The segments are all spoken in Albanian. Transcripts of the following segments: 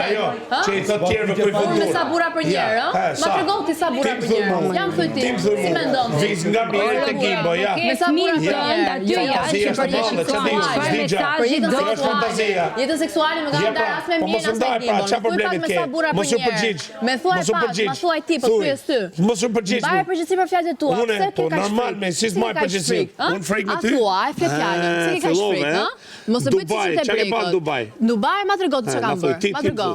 ajo që i thot tjerëve ku i Unë me sa burra për njerë, ma tregon ti sa burra për njerë. Jam thuj ti, si mendon ti? Vis nga mirë të Gimbo, ja. Me sa burra për njerë. Jetën seksuale nuk ka ndarë as me mirë as me Gimbon. Thuj pak me sa burra për njerë. Me thuaj pak, ma thuaj ti, po thuj ty. Mos u përgjigj. Bare përgjithësi për fjalët e tua. Unë po normal me si s'maj përgjithësi. Unë frikë me ty. A thua, e flet fjalën. Si ke kaq frikë, ha? Mos e bëj ti të brekut. Dubai ma tregon çka kanë bërë. Ma tregon.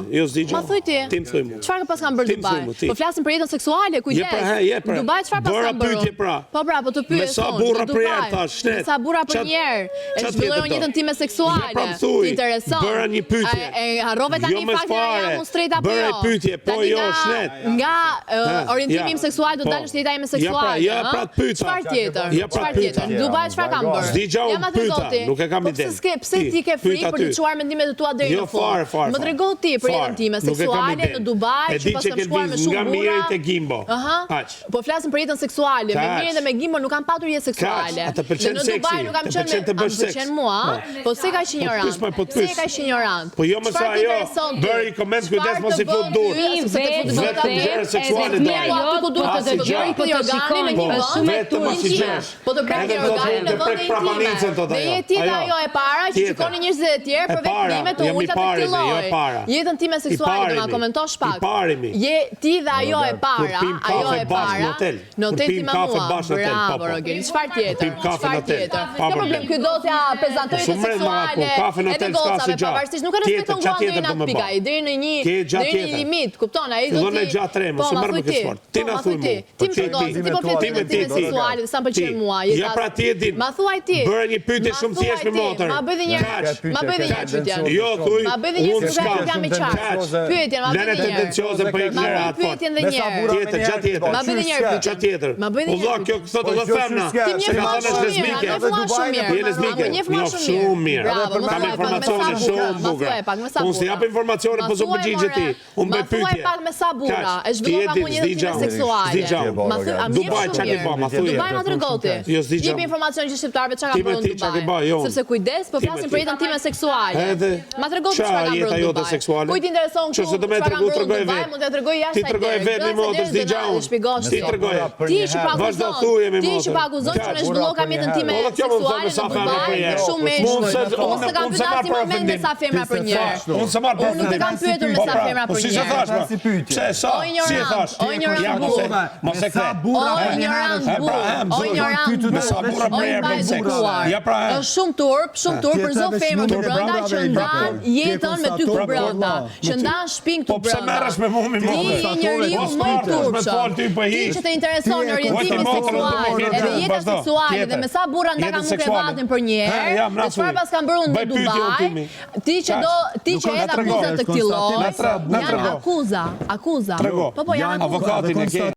Ma thuj ti. Çfarë ka pas kanë bërë Dubai? Po flasim për jetën seksuale, kujdes. Dubai çfarë pas kanë bërë? Po pra, po të pyes. Me sa burra për herë thash, shtet. Me sa burra për njerë. E zhvillojnë jetën time seksuale. Ti intereson. Bëra një pyetje. E harrove tani fakt se jam unë straight apo jo? Bëra pyetje, po jo, shtet. Nga orientimi im seksual do dalësh jeta ime seksuale. Ja pra të pyeta. Çfarë tjetër? Çfarë tjetër? Dubai çfarë kanë bërë? Zgjidhja unë pyeta, nuk e kam ide. Pse ti ke frikë për të çuar mendimet e tua deri në fund? Më trego ti për jetën time seksuale në Dubai, që pas kam shkuar me shumë burra. Nga mirë e Gimbo. Po flasim për jetën seksuale, me mirën dhe me Gimbo nuk kam patur jetë seksuale. Në Dubai nuk kam qenë me pëlqen mua, po se ka qenë ignorant. Se ka qenë ignorant. Po jo më sa ajo, bëri koment kujdes mos i fut dur. Vetëm gjëra seksuale do. Ti ku duhet të bëj po organin në një vend vetëm mos i gjesh. Po të bëj organin në vendin tim. Dhe je ti dhe ajo e para që shikoni njerëzit e tjerë për veprimet e ulta të këtij lloji. Jetën time seksuale do na komentosh pak. Je ti dhe ajo e para, ajo e para. Në hotel ti me mua. Bravo Rogel. Çfarë tjetër? Çfarë tjetër? Ka problem ky dosja prezantojë të seksuale. Edhe gocave pavarësisht nuk e respekton gjendin në atë pikë. Deri në një limit, kupton? Ai do të gjatë tre, mos e marr me këtë fort. Ti na thuaj mua. Ti më thon, ti po flet me seksuale, sa pëlqen mua. Ja pra ti e din. Ma thuaj ti. Bëra një pyetje shumë thjesht me motor. Ma bëj një pyetje. Jo, thuj. Ma bëj një pyetje jam i qartë. Pyetjen, ma bëj një. Lëre tendencioze për ignorat. Pyetjen edhe një herë. Tjetër, gjatë tjetër. Ma bëj një pyetje. Gjatë tjetër. Ma bëj një. Valla kjo thotë edhe femna. Ti më thon lesbike. Je lesbike. Jo shumë mirë. Kam informacione shumë bukur. Unë si jap informacione po s'u përgjigje ti. Unë bëj pyetje. Ma pak me sa burra. E zhvillova mua një jetën seksuale. Ma thuaj, a Dubai çka ke bë? Ma thuaj. Dubai ma tregoti. Jo s'di Jep informacion që shqiptarëve çka kanë bërë në Dubai. Sepse kujdes, po flasim për jetën time seksuale. Ma tregoti çka kanë bërë në Dubai. Kujt intereson këtu? Çfarë kanë bërë në Dubai? Mund t'ja tregoj jashtë. Ti tregoj vetë më motor s'di gjau. Ti tregoj. Ti që paguzon. Ti që paguzon që ne zhvillova jetën time seksuale në Dubai, shumë më shkurt. Unë s'e kam pyetur më mend me sa femra për një. Unë s'e marr për Unë nuk e kam pyetur me sa femra për një. Si e thash? Pse sa? Si e thash? O ignorant burr. Mos e the. O ignorant burr. O ignorant me sa burra për herë bën seks. Ja pra. Është shumë turp për çdo femër të brenda që ndan jetën me ty të brenda. Që ndan shpinë të brenda. Po pse merresh me mua më? Ti je njeriu më i turpshëm. Ti që të intereson orientimi seksual, edhe jeta seksuale dhe me sa burra nda kanë mund krevatin për një herë. Çfarë pas kanë bërë në Dubai? Ti që edhe akuzat të këtij lloji, janë akuza. Po janë avokatin e ke.